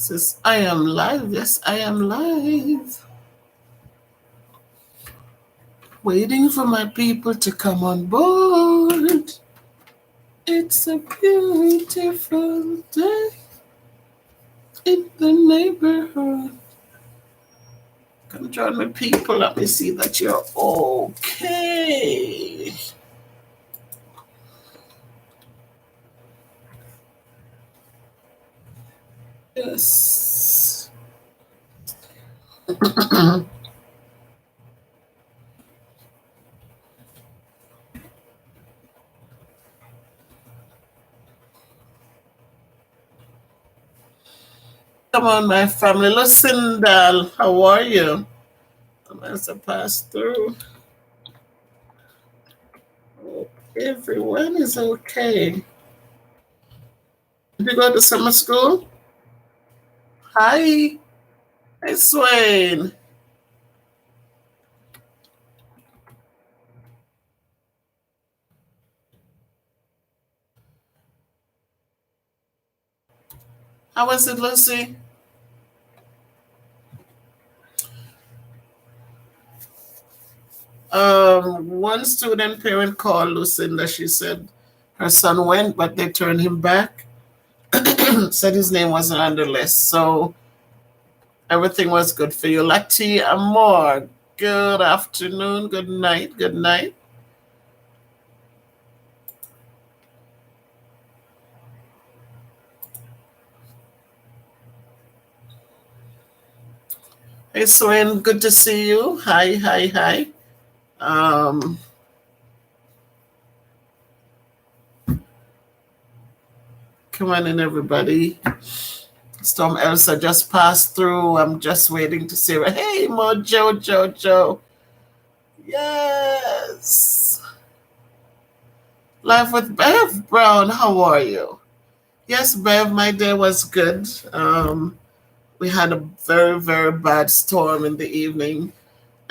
Says, I am live. Yes, I am live. Waiting for my people to come on board. It's a beautiful day in the neighborhood. Come join my people. Let me see that you're okay. Yes. Come on, my family. Lucinda, how are you? As I pass through. Hope everyone is okay. Did you go to summer school? Hi. Hi, Swain. How was it, Lucy? One student parent called Lucinda. She said her son went, but they turned him back. Said his name wasn't on the list. So everything was good for you. Lati Amor, good afternoon, good night, good night. Hey, Swain, good to see you. Hi, hi, hi. Um, Come on in, everybody. Storm Elsa just passed through. I'm just waiting to see her. Hey, Mojo, Jojo. Yes. Live with Bev Brown. How are you? Yes, Bev, my day was good. We had a very, very bad storm in the evening.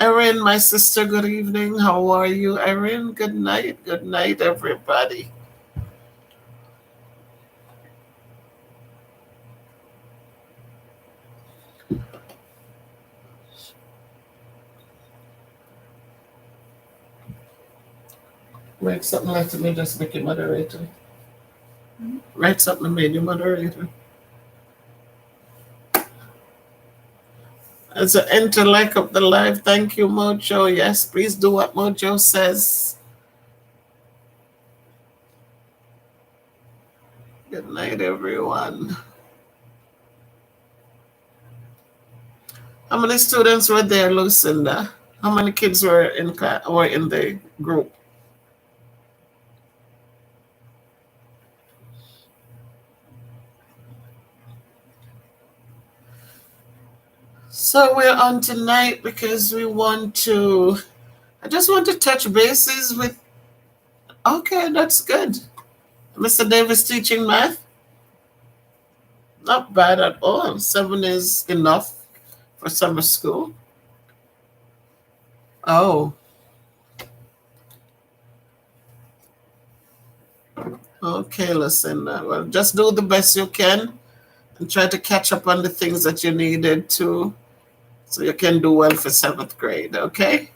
Erin, my sister, good evening. How are you, Erin? Good night. Good night, everybody. Write something like to me, just make you moderator. Write something, made you moderator. As an enter, like up the live, thank you, Mojo. Yes, please do what Mojo says. Good night, everyone. How many students were there, Lucinda? How many kids were in class or in the group? So we're on tonight because we want to. I just want to touch bases with. Okay, that's good. Mr. Davis teaching math. Not bad at all. 7 is enough for summer school. Oh, okay, Lucinda. Well, just do the best you can and try to catch up on the things that you needed to so you can do well for 7th grade, okay?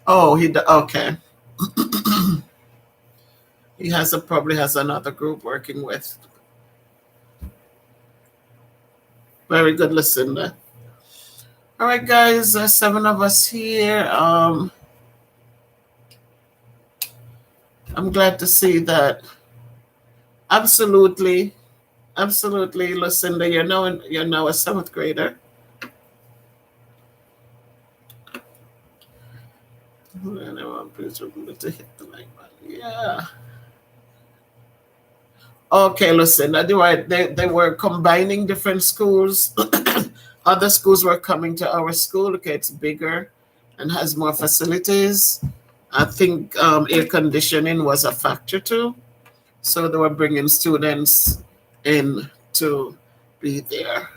Oh, okay. He probably has another group working with. Very good, Lucinda. All right, guys, 7 of us here. I'm glad to see that. Absolutely, absolutely, Lucinda. You're now a 7th grader. Please remember to hit the like button. Yeah. Okay, Lucinda. They were combining different schools. Other schools were coming to our school. Okay, it's bigger and has more facilities. I think air conditioning was a factor too. So they were bringing students in to be there.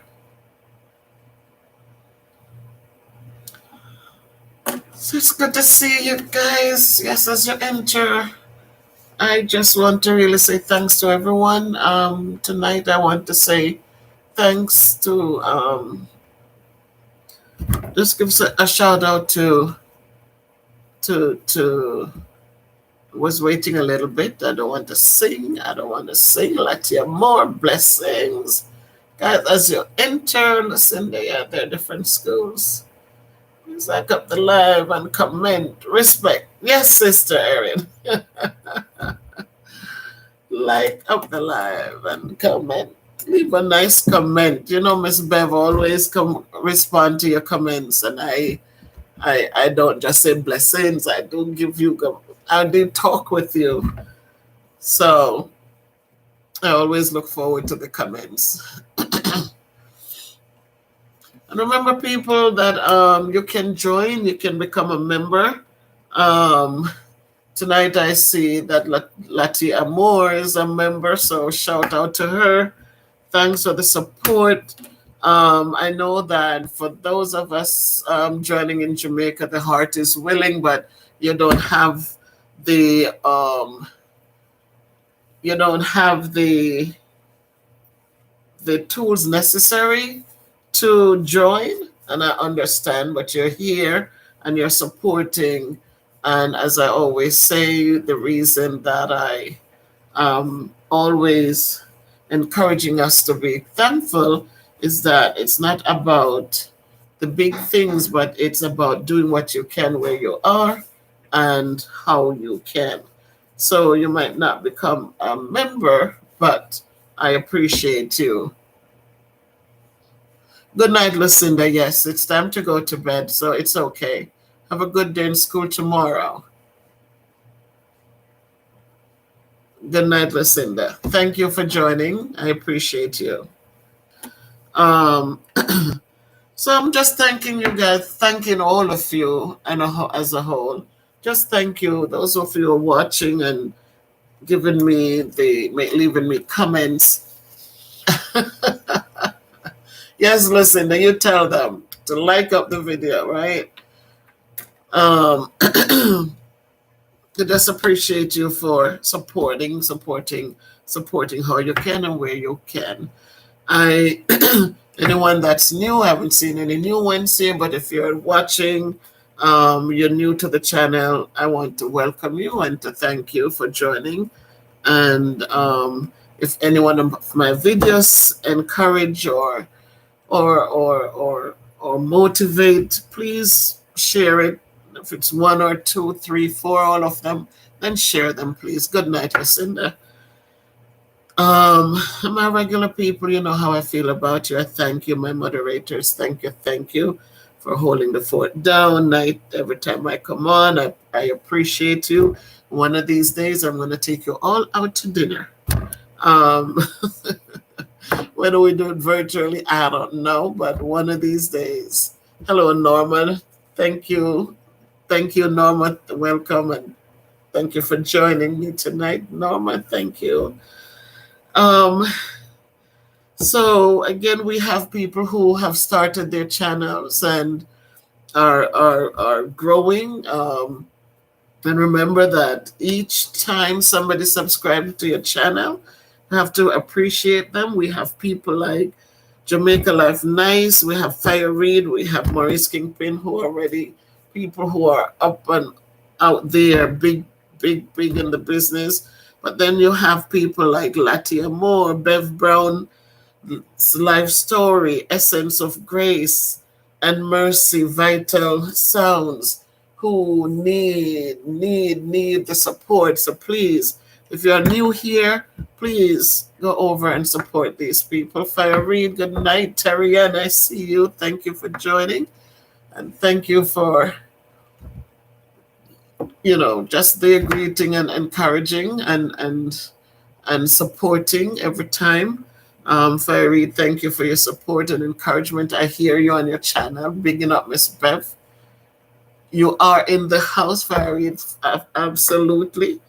So it's good to see you guys. Yes, as you enter, I just want to really say thanks to everyone. Tonight, I want to say thanks to just give a shout out to was waiting a little bit. I don't want to sing. I don't want to sing. Let you more blessings, guys. As you enter, listen. They are their different schools. Please like up the live and comment. Respect. Yes, Sister Erin. Like up the live and comment. Leave a nice comment. You know, Miss Bev always come respond to your comments, and I don't just say blessings. I do give you. I do talk with you. So I always look forward to the comments. And remember, people, that you can join. You can become a member. Tonight I see that Lati Amor is a member, so shout out to her. Thanks for the support. I know that for those of us joining in Jamaica, the heart is willing, but you don't have the tools necessary to join, and I understand, but you're here and you're supporting. And as I always say, the reason that I always encouraging us to be thankful is that it's not about the big things, but it's about doing what you can where you are and how you can. So you might not become a member, but I appreciate you. Good night, Lucinda. Yes, it's time to go to bed, so it's okay. Have a good day in school tomorrow. Good night, Lucinda. Thank you for joining. I appreciate you. So I'm just thanking you guys, thanking all of you and as a whole. Just thank you, those of you who are watching and leaving me comments. Yes, listen, then you tell them to like up the video, right? I just appreciate you for supporting how you can and where you can. Anyone that's new, I haven't seen any new ones here, but if you're watching, you're new to the channel, I want to welcome you and to thank you for joining. And if any one of my videos encourage or motivate, please share it. If it's 1 or 2, 3, 4, all of them, then share them, please. Good night, Lucinda. My regular people, you know how I feel about you. I thank you, my moderators. Thank you for holding the fort down night every time I come on. I appreciate you. One of these days, I'm going to take you all out to dinner. Whether we do it virtually, I don't know, but one of these days. Hello, Norma. Thank you, Norma. Welcome, and thank you for joining me tonight, Norma. Thank you. So again, we have people who have started their channels and are growing. And remember that each time somebody subscribes to your channel, you have to appreciate them. We have people like Jamaica Life Nice, we have Fire Reed, we have Maurice Kingpin, who are already people who are up and out there, big in the business. But then you have people like Latia Moore, Bev Brown, Life Story, Essence of Grace, and Mercy Vital Sounds, who need the support. So please, if you're new here, please go over and support these people. Fire Reed, good night. Terry Ann, I see you. Thank you for joining. And thank you for, just the greeting and encouraging and supporting every time. Fire Reed, thank you for your support and encouragement. I hear you on your channel. Bigging up, Miss Bev. You are in the house, Fire Reed. Absolutely.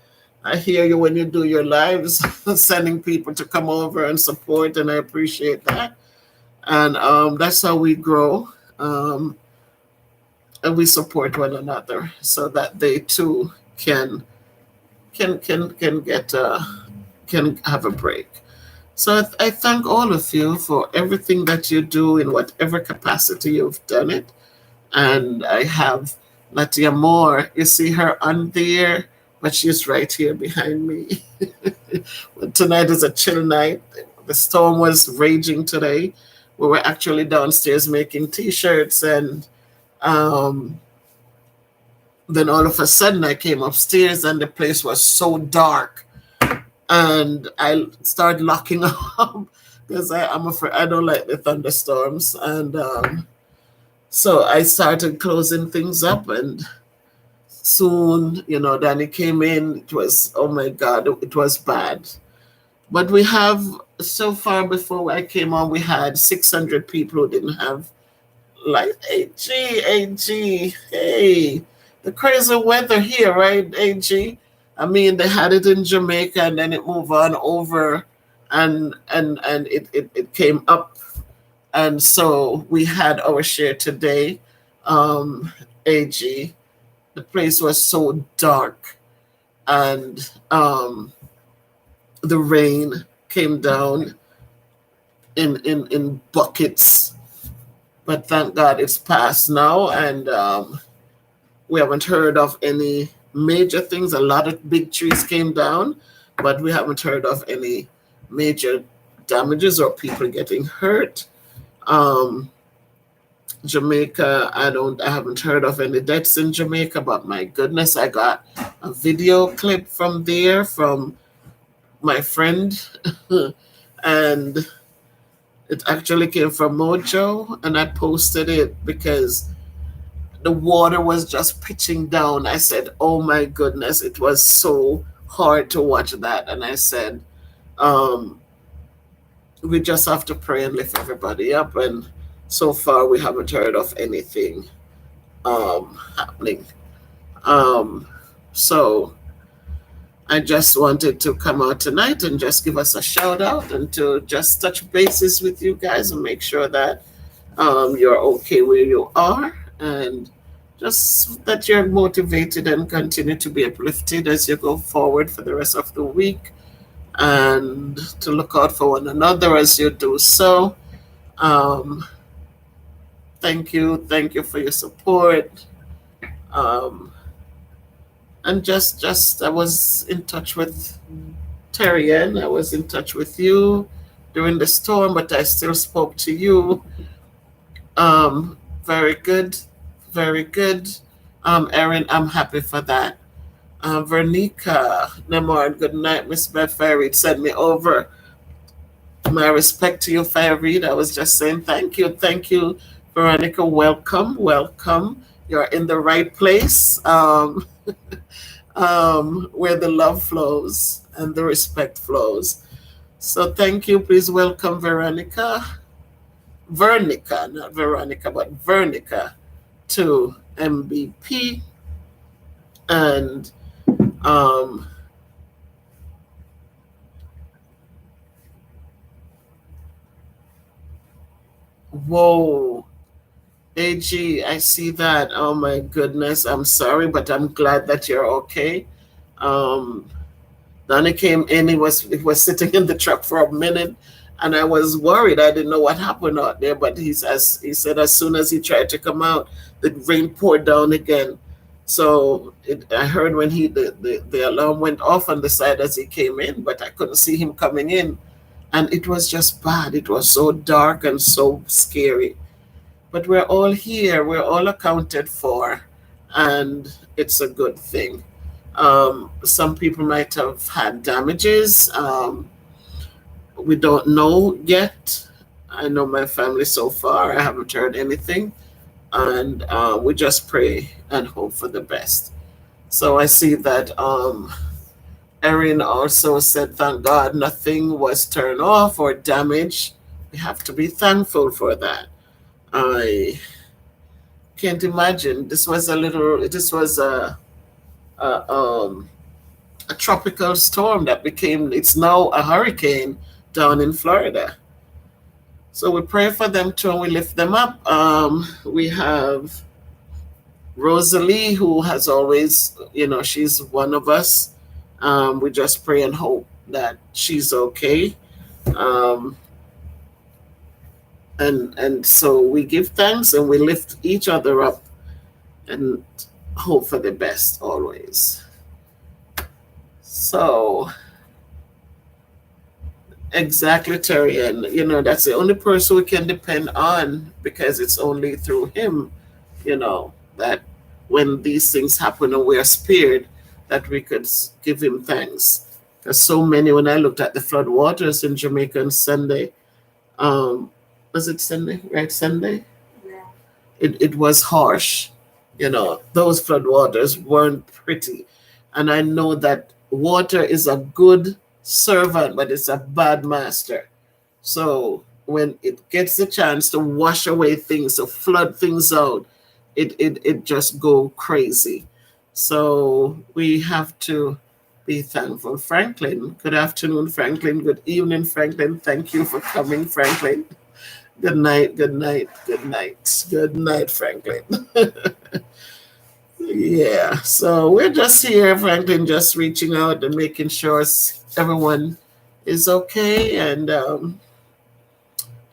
I hear you when you do your lives, sending people to come over and support, and I appreciate that. And that's how we grow. And we support one another so that they too can can get can have a break. So I thank all of you for everything that you do in whatever capacity you've done it. And I have Latia Moore. You see her on there, but she's right here behind me. Tonight is a chill night. The storm was raging today. We were actually downstairs making T-shirts, and um, then all of a sudden I came upstairs, and the place was so dark, and I started locking up because I'm afraid I don't like the thunderstorms, and so I started closing things up, and soon, Danny came in. It was, oh my God, it was bad. But we have, so far before I came on, we had 600 people who didn't have light. AG, hey, the crazy weather here, right, AG? I mean, they had it in Jamaica, and then it moved on over, and it came up, and so we had our share today. AG, the place was so dark, and the rain came down in buckets, but thank God it's passed now, and we haven't heard of any major things. A lot of big trees came down, but we haven't heard of any major damages or people getting hurt. Jamaica, I haven't heard of any deaths in Jamaica, but my goodness, I got a video clip from there from my friend, and it actually came from Mojo, and I posted it because the water was just pitching down. I said, oh my goodness, it was so hard to watch that. And I said, we just have to pray and lift everybody up. And so far, we haven't heard of anything happening. So I just wanted to come out tonight and just give us a shout out and to just touch bases with you guys and make sure that you're okay where you are, and just that you're motivated and continue to be uplifted as you go forward for the rest of the week, and to look out for one another as you do so. Thank you for your support. And just I was in touch with Terry, and I was in touch with you during the storm, but I still spoke to you. Very good, very good. Erin, I'm happy for that. Vernica, Nemord, good night, Miss Beth Fairy. Send me over. My respect to you, Fairy. I was just saying thank you, Veronica. Welcome. You're in the right place. Where the love flows and the respect flows. So thank you. Please welcome Vernica, not Veronica, but Vernica to MVP. And whoa, AG, I see that. Oh my goodness. I'm sorry, but I'm glad that you're okay. Donnie came in, he was sitting in the truck for a minute, and I was worried. I didn't know what happened out there, but he said as soon as he tried to come out, the rain poured down again. So I heard when the alarm went off on the side as he came in, but I couldn't see him coming in. And it was just bad. It was so dark and so scary. But we're all here, we're all accounted for, and it's a good thing. Some people might have had damages. We don't know yet. I know my family so far, I haven't heard anything. And we just pray and hope for the best. So I see that Erin also said, thank God nothing was turned off or damaged. We have to be thankful for that. I can't imagine. This was a tropical storm that it's now a hurricane down in Florida. So we pray for them too, and we lift them up. We have Rosalie, who has always, she's one of us. We just pray and hope that she's okay. Um, and so we give thanks and we lift each other up and hope for the best always. So exactly, Terry, and that's the only person we can depend on, because it's only through him, that when these things happen and we are spared, that we could give him thanks. Because so many, when I looked at the flood waters in Jamaica on Sunday, um, was it Sunday? Right, Sunday? Yeah. It was harsh. Those flood waters weren't pretty. And I know that water is a good servant, but it's a bad master. So when it gets the chance to wash away things, to flood things out, it just go crazy. So we have to be thankful. Franklin, good afternoon, Franklin. Good evening, Franklin. Thank you for coming, Franklin. Good night, good night, good night. Good night, Franklin. Yeah, so we're just here, Franklin, just reaching out and making sure everyone is okay, and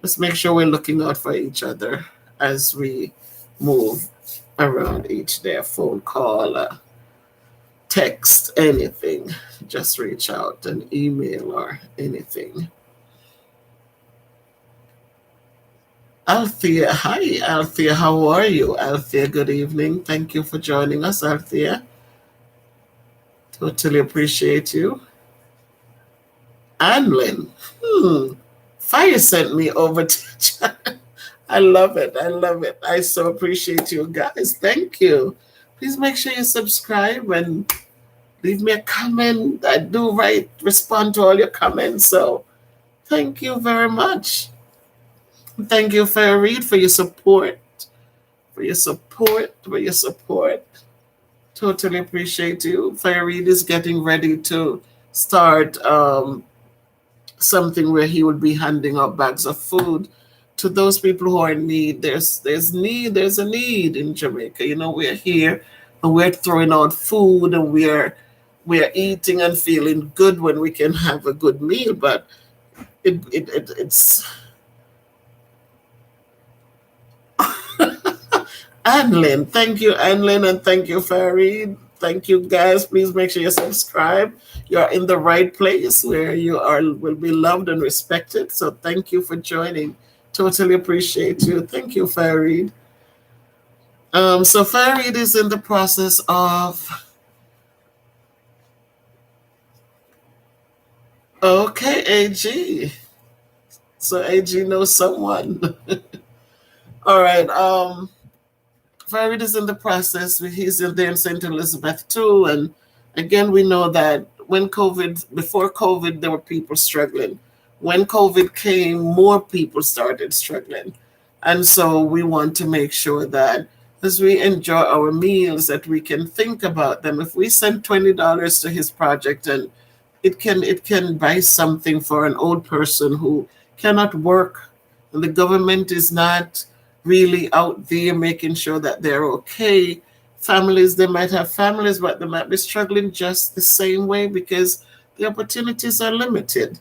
let's make sure we're looking out for each other as we move around each day. A phone call, text, anything. Just reach out, an email or anything. Althea, hi Althea, how are you? Althea, good evening. Thank you for joining us, Althea. Totally appreciate you. Anlin, Fire sent me over to chat. I love it. I love it. I so appreciate you guys. Thank you. Please make sure you subscribe and leave me a comment. I do respond to all your comments. So thank you very much. Thank you, Fair Reed, for your support. For your support. Totally appreciate you. Fair Reed is getting ready to start something where he would be handing out bags of food to those people who are in need. There's a need in Jamaica. We're here and we're throwing out food and we're eating and feeling good when we can have a good meal, but it's Anlin. Thank you, Anlin, and thank you, Farid. Thank you, guys. Please make sure you subscribe. You're in the right place where will be loved and respected. So thank you for joining. Totally appreciate you. Thank you, Farid. So Farid is in the process of. Okay, AG. So AG knows someone. All right. Farid is in the process. He's in there in St. Elizabeth too. And again, we know that before COVID, there were people struggling. When COVID came, more people started struggling. And so we want to make sure that as we enjoy our meals, that we can think about them. If we send $20 to his project, and it can buy something for an old person who cannot work, and the government is not really out there making sure that they're okay. Families, they might have families, but they might be struggling just the same way because the opportunities are limited.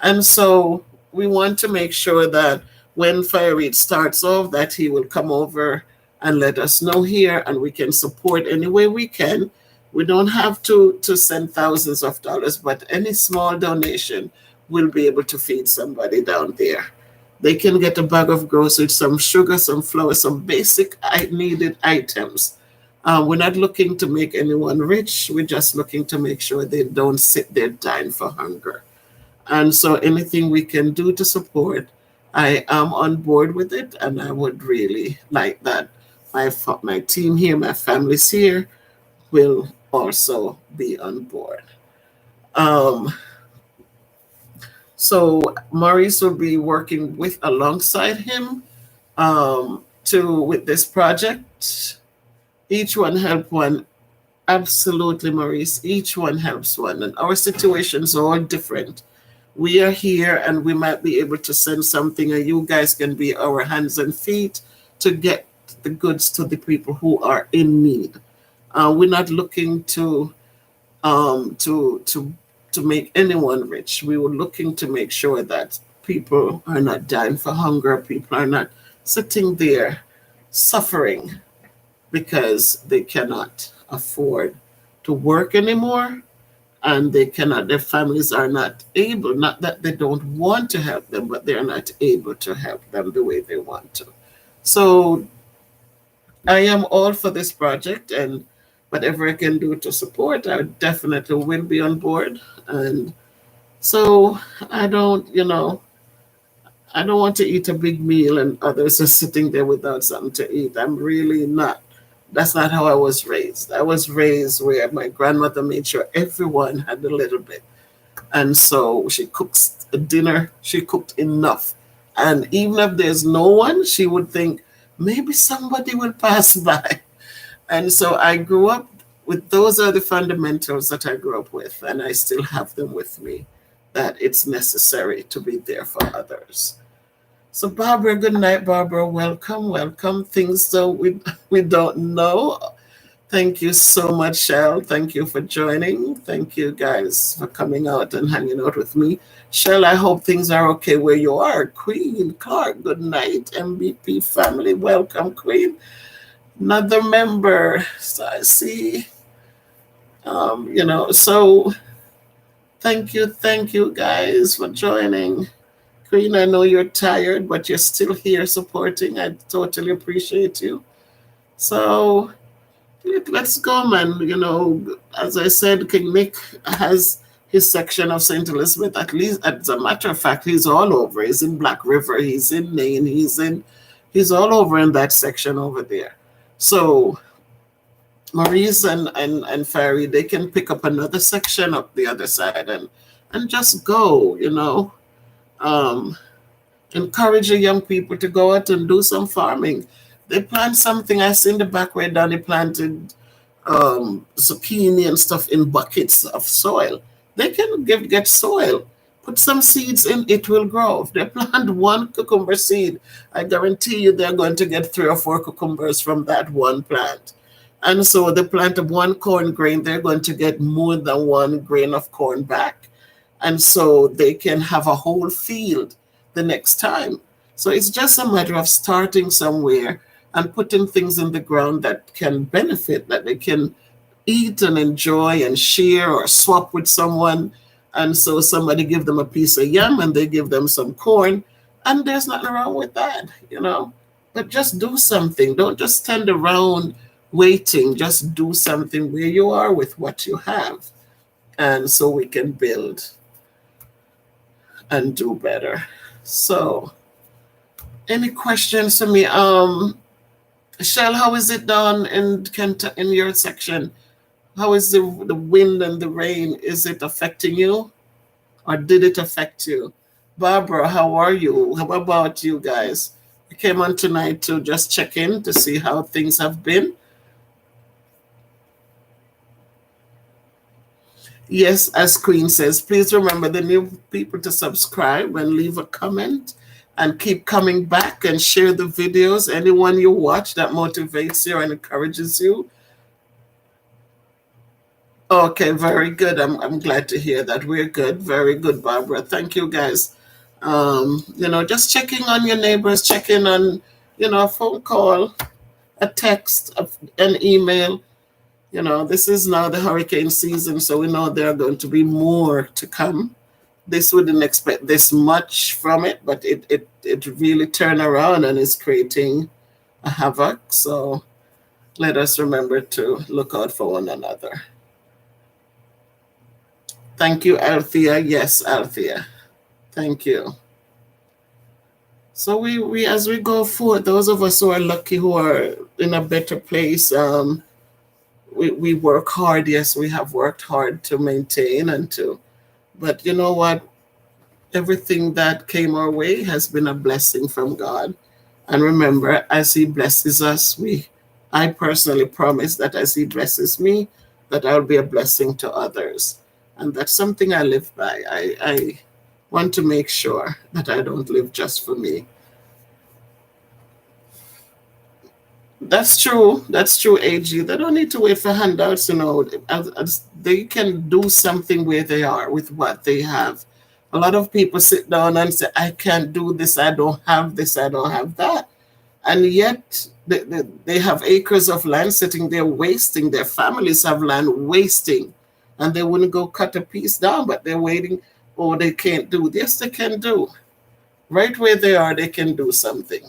And so we want to make sure that when Fire starts off, that he will come over and let us know here, and we can support any way we can. We don't have to send thousands of dollars, but any small donation will be able to feed somebody down there. They can get a bag of groceries, some sugar, some flour, some basic needed items. We're not looking to make anyone rich. We're just looking to make sure they don't sit there dying for hunger. And so anything we can do to support, I am on board with it, and I would really like that. My team here, my families here, will also be on board. So Maurice will be working alongside him with this project. Each one help one. Absolutely, Maurice. Each one helps one, and our situations are all different. We are here, and we might be able to send something, and you guys can be our hands and feet to get the goods to the people who are in need. We're not looking to to make anyone rich. We were looking to make sure that people are not dying for hunger, people are not sitting there suffering because they cannot afford to work anymore, and they cannot, their families are not able, not that they don't want to help them, but they're not able to help them the way they want to. So I am all for this project, and whatever I can do to support, I definitely will be on board. And so I don't, I don't want to eat a big meal and others are sitting there without something to eat. I'm really not. That's not how I was raised. I was raised where my grandmother made sure everyone had a little bit. And so she cooks dinner, she cooked enough. And even if there's no one, she would think maybe somebody will pass by. And so I grew up with, those are the fundamentals that I grew up with, and I still have them with me, that it's necessary to be there for others. So Barbara, good night, Barbara. Welcome, welcome. Things that we don't know. Thank you so much, Shell. Thank you for joining. Thank you guys for coming out and hanging out with me. Shell, I hope things are okay where you are. Queen Clark, good night. MVP family, welcome, Queen. Another member. So I see. So thank you guys for joining. Queen, I know you're tired, but you're still here supporting. I totally appreciate you. So let's go, man. As I said, King Nick has his section of St. Elizabeth. At least, as a matter of fact, he's all over. He's in Black River. He's in Maine. He's all over in that section over there. So Maurice and Fairy, they can pick up another section up the other side and just go. Um, Encourage the young people to go out and do some farming. They plant something. I see in the back where Danny planted zucchini and stuff in buckets of soil. They can get soil, put some seeds in, it will grow. If they plant one cucumber seed, I guarantee you they're going to get 3 or 4 cucumbers from that one plant. And so they plant one corn grain, they're going to get more than 1 grain of corn back. And so they can have a whole field the next time. So it's just a matter of starting somewhere and putting things in the ground that can benefit, that they can eat and enjoy and share or swap with someone. And so somebody give them a piece of yam and they give them some corn, and there's nothing wrong with that. But just do something. Don't just stand around waiting. Just do something where you are with what you have. And so we can build and do better. So any questions for me? Shell, how is it done in your section? How is the wind and the rain? Is it affecting you, or did it affect you? Barbara, how are you? How about you guys? I came on tonight to just check in to see how things have been. Yes, as Queen says, please remember the new people to subscribe and leave a comment and keep coming back and share the videos. Anyone you watch that motivates you and encourages you. Okay, very good. I'm glad to hear that. We're good. Very good, Barbara. Thank you, guys. Just checking on your neighbors, checking on, a phone call, a text, an email. This is now the hurricane season, so we know there are going to be more to come. This wouldn't expect this much from it, but it really turned around and is creating a havoc. So let us remember to look out for one another. Thank you, Althea. Yes, Althea. Thank you. So we as we go forward, those of us who are lucky, who are in a better place, we work hard. Yes, we have worked hard to maintain but you know what? Everything that came our way has been a blessing from God. And remember, as He blesses us, I personally promise that as He blesses me, that I'll be a blessing to others. And that's something I live by. I want to make sure that I don't live just for me. That's true. That's true, AG. They don't need to wait for handouts, they can do something where they are with what they have. A lot of people sit down and say, I can't do this, I don't have this, I don't have that. And yet they have acres of land sitting there wasting. Their families have land wasting. And they wouldn't go cut a piece down, but they're waiting, oh, they can't do. Yes, they can do. Right where they are, they can do something.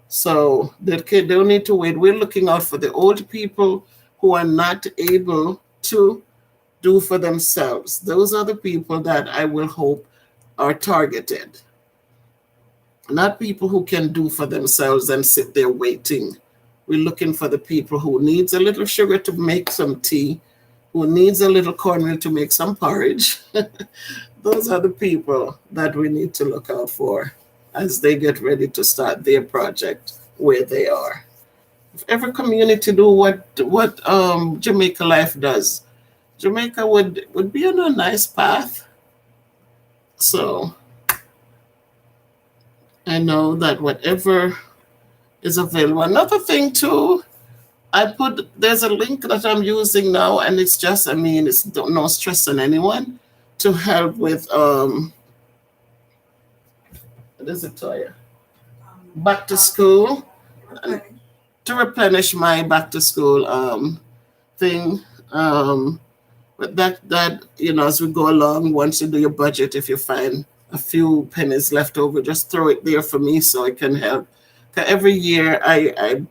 So they don't need to wait. We're looking out for the old people who are not able to do for themselves. Those are the people that I will hope are targeted. Not people who can do for themselves and sit there waiting. We're looking for the people who needs a little sugar to make some tea, who needs a little cornmeal to make some porridge. Those are the people that we need to look out for as they get ready to start their project where they are. If every community do what Jamaica Life does, Jamaica would be on a nice path. So I know that whatever is available. Another thing too, there's a link that I'm using now, and it's just, it's no stress on anyone to help with what is it, Toya? Back to school, to replenish my back to school thing. But that as we go along, once you do your budget, if you find a few pennies left over, just throw it there for me so I can help. 'Cause every year I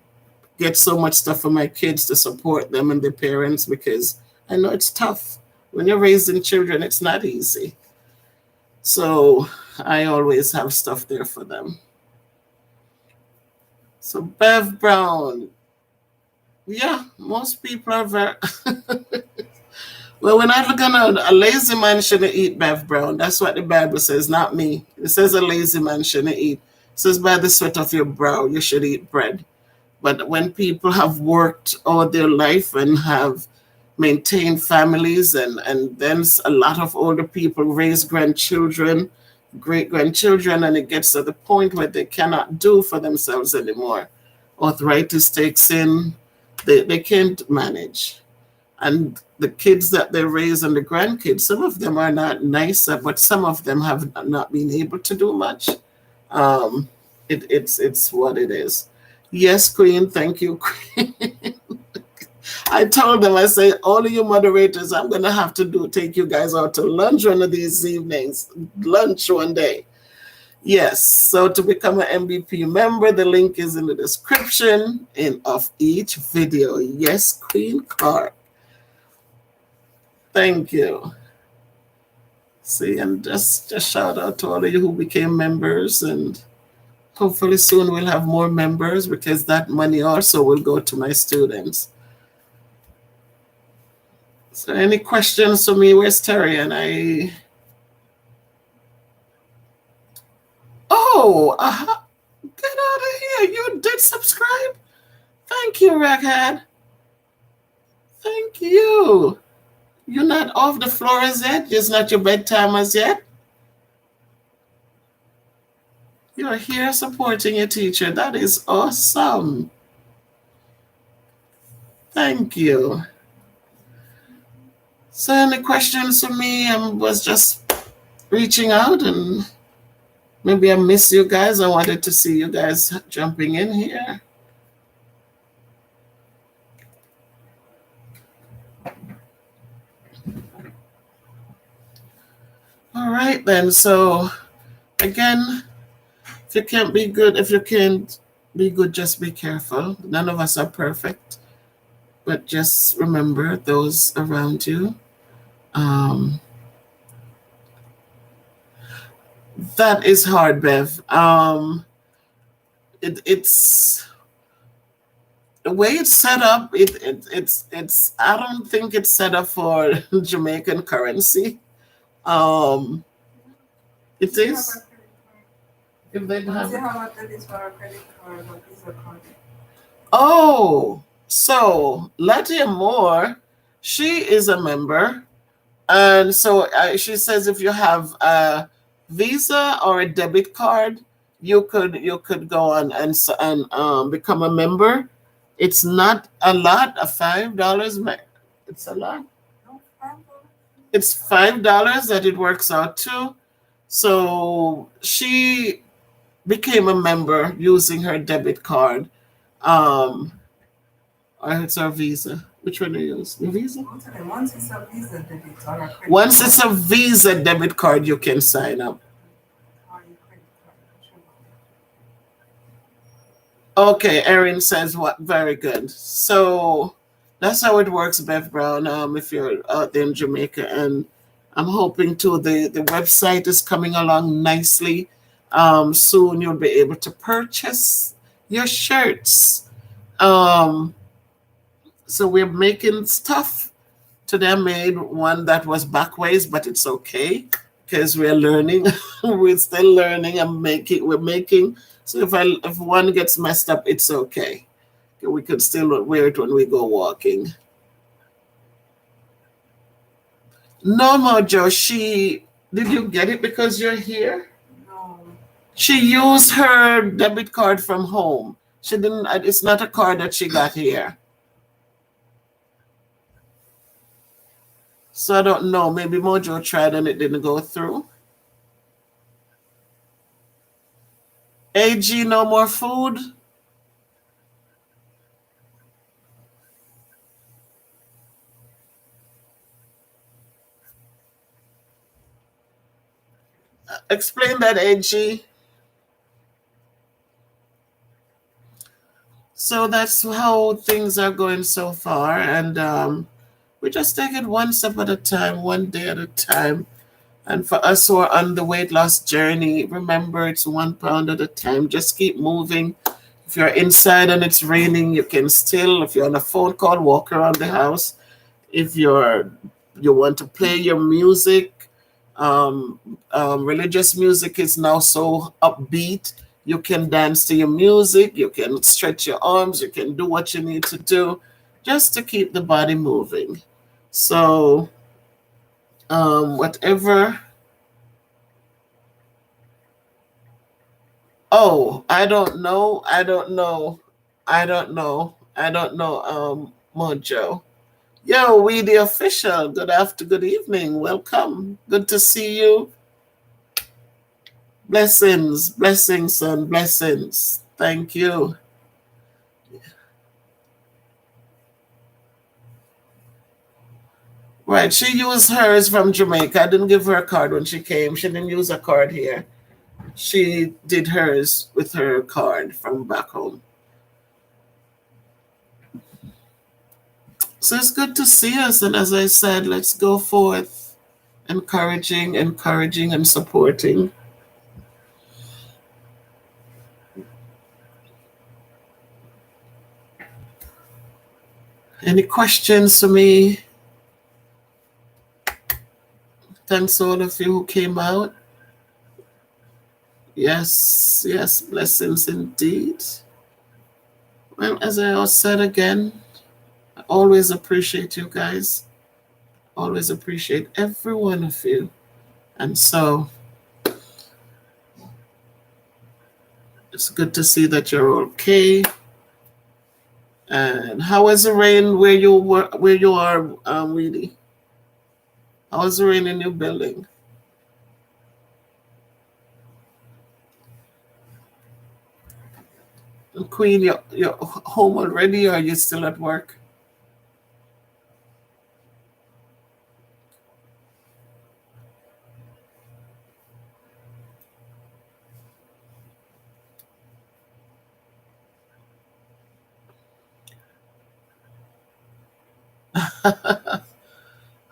get so much stuff for my kids to support them and their parents, because I know it's tough. When you're raising children, it's not easy. So I always have stuff there for them. So Bev Brown, yeah, most people are very... Well, when I look at a lazy man shouldn't eat, Bev Brown. That's what the Bible says, not me. It says a lazy man shouldn't eat. It says by the sweat of your brow you should eat bread. But when people have worked all their life and have maintained families, and then a lot of older people raise grandchildren, great-grandchildren, and it gets to the point where they cannot do for themselves anymore. Arthritis takes in, they can't manage. And the kids that they raise and the grandkids, some of them are not nicer, but some of them have not been able to do much. It's what it is. Yes, Queen, thank you, Queen. I told them, I say, all of you moderators, I'm going to have to take you guys out to lunch one of these evenings, lunch one day. Yes, so to become an MVP member, the link is in the description of each video. Yes, Queen Clark. Thank you. See, and just shout out to all of you who became members, and hopefully soon we'll have more members, because that money also will go to my students. So any questions for me? Where's Terry? And get out of here. You did subscribe? Thank you, Raghead. Thank you. You're not off the floor as yet? It's not your bedtime as yet? You're here supporting your teacher. That is awesome. Thank you. So any questions for me? I was just reaching out, and maybe I miss you guys. I wanted to see you guys jumping in here. All right, then. So again, if you can't be good, just be careful. None of us are perfect, but just remember those around you. That is hard, Bev. It's the way it's set up. It's. I don't think it's set up for Jamaican currency. It is. If they have a credit card, oh, so Latia Moore, she is a member, and so she says if you have a Visa or a debit card, you could go on and become a member, It's not a lot. A $5. It's a lot. No, $5. It's $5 that it works out to. So she became a member using her debit card. Um, or it's our Visa. Which one do you use? The Visa? Both of them. Once it's a Visa debit or a credit Once card it's a Visa debit card, you can sign up. or your credit card, whichever. Okay, Erin says what? Very good. So that's how it works, Bev Brown. If you're out there in Jamaica, and I'm hoping too the website is coming along nicely. Soon you'll be able to purchase your shirts. Um, so we're making stuff. Today I made one that was backways, but it's okay because we're learning. We're still learning. We're making. So if one gets messed up, it's okay. We could still wear it when we go walking. No, Mojo, she did you get it because you're here? No. She used her debit card from home. She didn't. It's not a card that she got here. So I don't know. Maybe Mojo tried and it didn't go through. AG, no more food. Explain that, AG. So that's how things are going so far, and we just take it one step at a time, one day at a time. And for us who are on the weight loss journey, remember it's 1 pound at a time. Just keep moving. If you're inside and it's raining, you can still, if you're on a phone call, walk around the house. If you want to play your music, religious music is now so upbeat. You can dance to your music, you can stretch your arms, you can do what you need to do just to keep the body moving. So, whatever. Oh, I don't know. I don't know. I don't know. I don't know, Mojo. Yo, we the official. Good evening. Welcome. Good to see you. Blessings, blessings, son, blessings. Thank you. Right, she used hers from Jamaica. I didn't give her a card when she came. She didn't use a card here. She did hers with her card from back home. So it's good to see us. And as I said, let's go forth, encouraging, and supporting. Any questions for me? Thanks all of you who came out. Yes, yes, blessings indeed. Well, as I said again, I always appreciate you guys. Always appreciate every one of you. And so it's good to see that you're okay. And how is the rain where you are, Weedy? How is the rain in your building? Queen, you're home already, or are you still at work?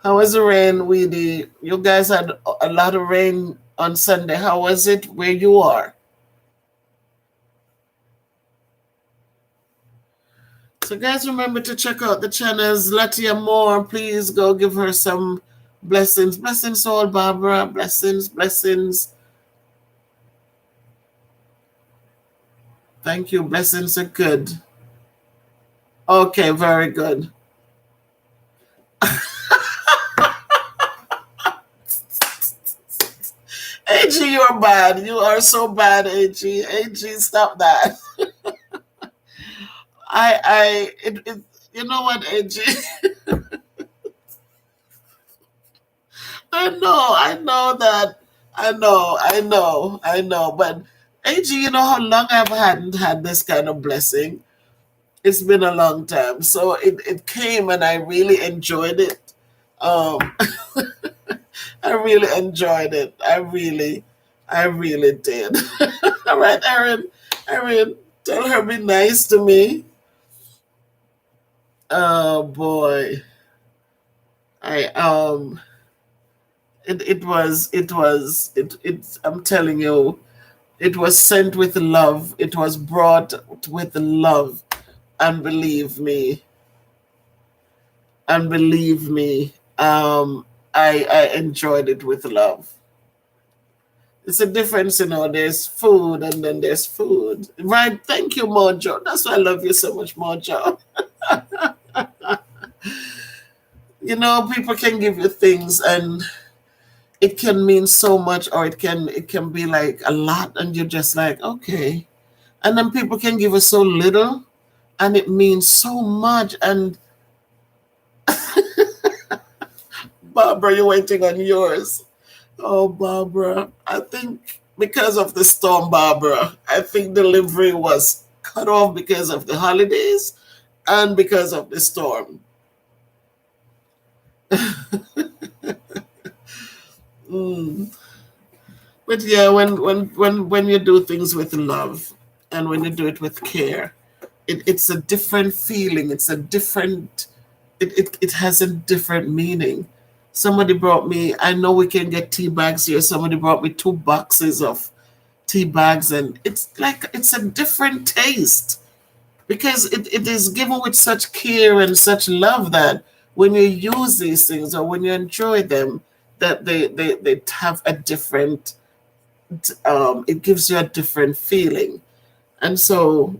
How was the rain, Weedy? You guys had a lot of rain on Sunday. How was it where you are? So guys, remember to check out the channels. Latia Moore, please go give her some blessings. Blessings all, Barbara. Blessings, blessings. Thank you. Blessings are good. Okay, very good. AG, you're bad. You are so bad, AG. AG, stop that. you know what, AG? I know that. I know. But AG, you know how long I hadn't had this kind of blessing? It's been a long time. So it came and I really enjoyed it. Um, I really enjoyed it. I really did. All right, Erin. Erin, tell her be nice to me. Oh boy. I it I'm telling you, it was sent with love. It was brought with love. And believe me, I enjoyed it with love. It's a difference, there's food and then there's food. Right. Thank you, Mojo. That's why I love you so much, Mojo. People can give you things and it can mean so much, or it can be like a lot and you're just like, okay. And then people can give us so little and it means so much. And Barbara, you're waiting on yours. Oh, Barbara, I think because of the storm, Barbara, I think delivery was cut off because of the holidays and because of the storm. Mm. But yeah, when you do things with love and when you do it with care, it's a different feeling. It's a different. It has a different meaning. Somebody brought me. I know we can get tea bags here. Somebody brought me 2 boxes of tea bags, and it's a different taste because it is given with such care and such love that when you use these things or when you enjoy them, that they have a different. It gives you a different feeling, and so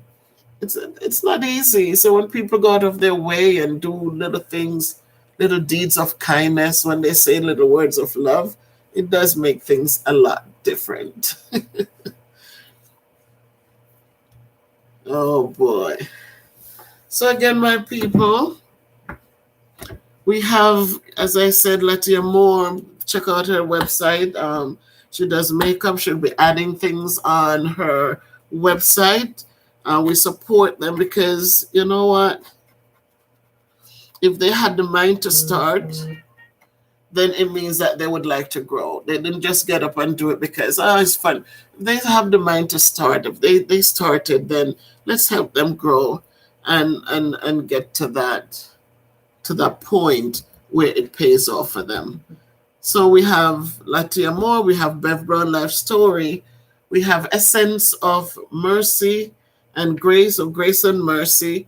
it's not easy. So when people go out of their way and do little things, little deeds of kindness, when they say little words of love, it does make things a lot different. Oh boy. So again, my people, we have, as I said, Latia Moore. Check out her website. She does makeup. She'll be adding things on her website. We support them because you know what? If they had the mind to start, then it means that they would like to grow. They didn't just get up and do it because, it's fun. If they have the mind to start, if they started, then let's help them grow and get to that point where it pays off for them. So we have Latia Moore, we have Bev Brown Life Story, we have Essence of Mercy and Grace, of Grace and Mercy.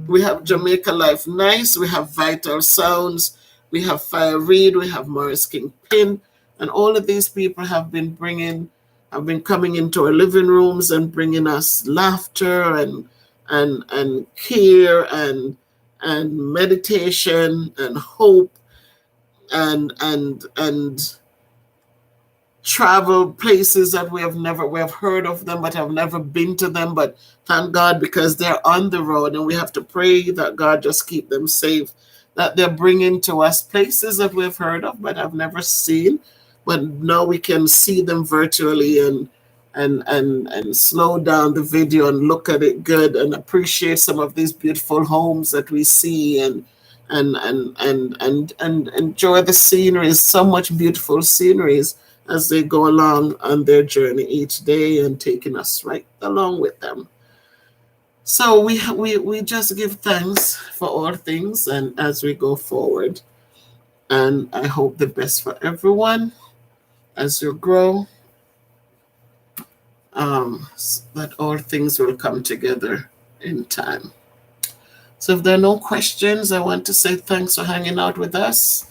We have Jamaica Life Nice, we have Vital Sounds, we have Fire Reed, we have Morris Kingpin, and all of these people have been coming into our living rooms and bringing us laughter and care and meditation and hope and travel places that we have heard of them but have never been to them, but thank God because they're on the road and we have to pray that God just keep them safe, that they're bringing to us places that we've heard of but have never seen, but now we can see them virtually and slow down the video and look at it good and appreciate some of these beautiful homes that we see and enjoy the sceneries, so much beautiful sceneries as they go along on their journey each day and taking us right along with them. So we just give thanks for all things and as we go forward. And I hope the best for everyone as you grow, that all things will come together in time. So if there are no questions, I want to say thanks for hanging out with us.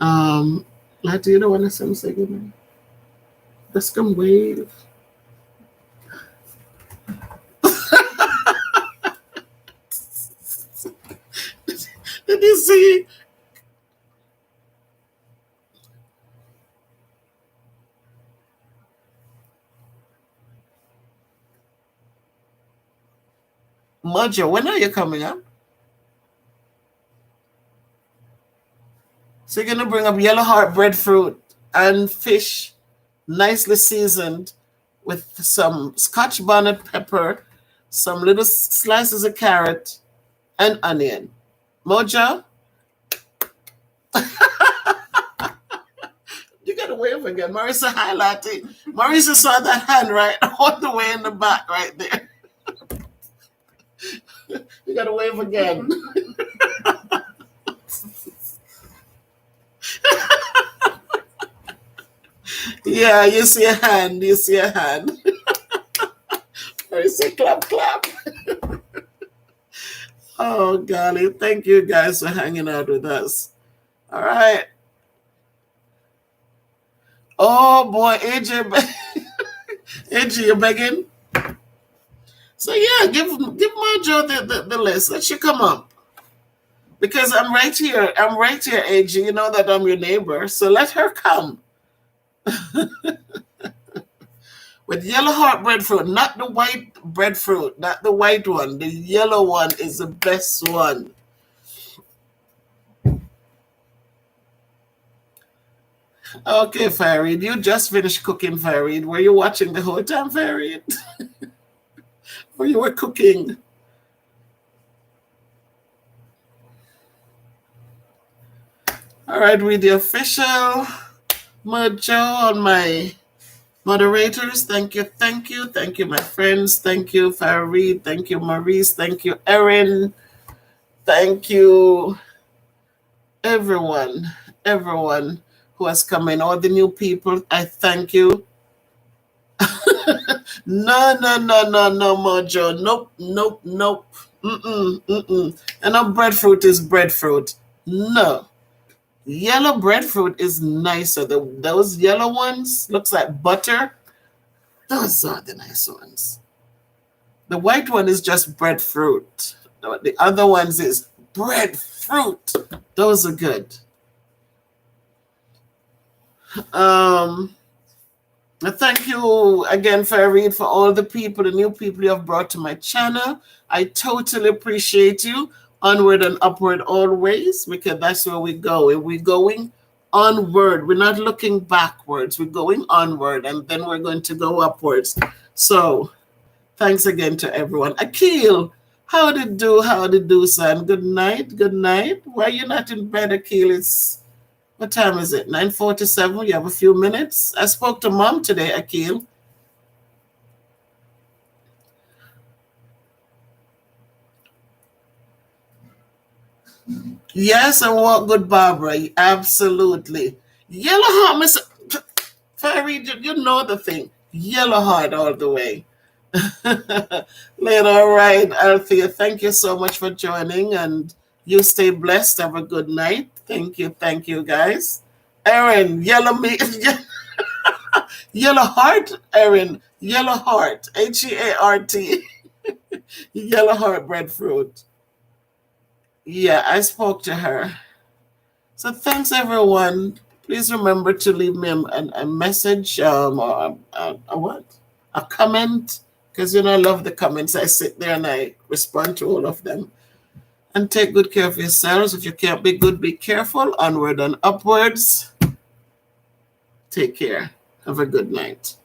Lati, you don't want to say goodnight? Just come wave. Did you see? Mojo, when are you coming up? So you're gonna bring up yellow heart breadfruit and fish, nicely seasoned with some Scotch bonnet pepper, some little slices of carrot, and onion. Mojo, you gotta wave again. Marisa highlighting. Marisa saw that hand right all the way in the back right there. You gotta wave again. Yeah, you see a hand. You see a hand. Marisa, clap, clap. Oh, golly. Thank you guys for hanging out with us. All right. Oh, boy. AJ, AJ, you're begging? So, yeah, give Mojo the list. Let you come up. Because I'm right here. I'm right here, AJ. You know that I'm your neighbor. So let her come. With yellow heart breadfruit, not the white breadfruit, not the white one. The yellow one is the best one. Okay, Farid, you just finished cooking, Farid. Were you watching the whole time, Farid? Or you were cooking? All right, with the official Mojo on my moderators, thank you, my friends, thank you, Farid, thank you, Maurice, thank you, Erin, thank you, everyone who has come in, all the new people, I thank you. No, Mojo, nope, and no breadfruit is breadfruit, no. Yellow breadfruit is nicer. Those yellow ones looks like butter. Those are the nice ones. The white one is just breadfruit. The other ones is breadfruit. Those are good. Thank you again, Farid, for all the people, the new people you have brought to my channel. I totally appreciate you. Onward and upward always, because that's where we go. If we're going onward, we're not looking backwards. We're going onward, and then we're going to go upwards. So, thanks again to everyone. Akil, how did do, son? Good night. Why are you not in bed, Akil? What time is it? 9:47. You have a few minutes. I spoke to Mom today, Akil. Yes, and what good, Barbara. Absolutely. Yellow heart, Miss Fairy, you know the thing. Yellow heart all the way. Later, all right, Althea, thank you so much for joining, and you stay blessed. Have a good night. Thank you, guys. Erin, yellow heart, Erin, yellow heart, HEART, yellow heart breadfruit. Yeah, I spoke to her. So thanks, everyone. Please remember to leave me a message or a comment, because I love the comments. I sit there and I respond to all of them. And take good care of yourselves. If you can't be good, be careful. Onward and upwards. Take care. Have a good night.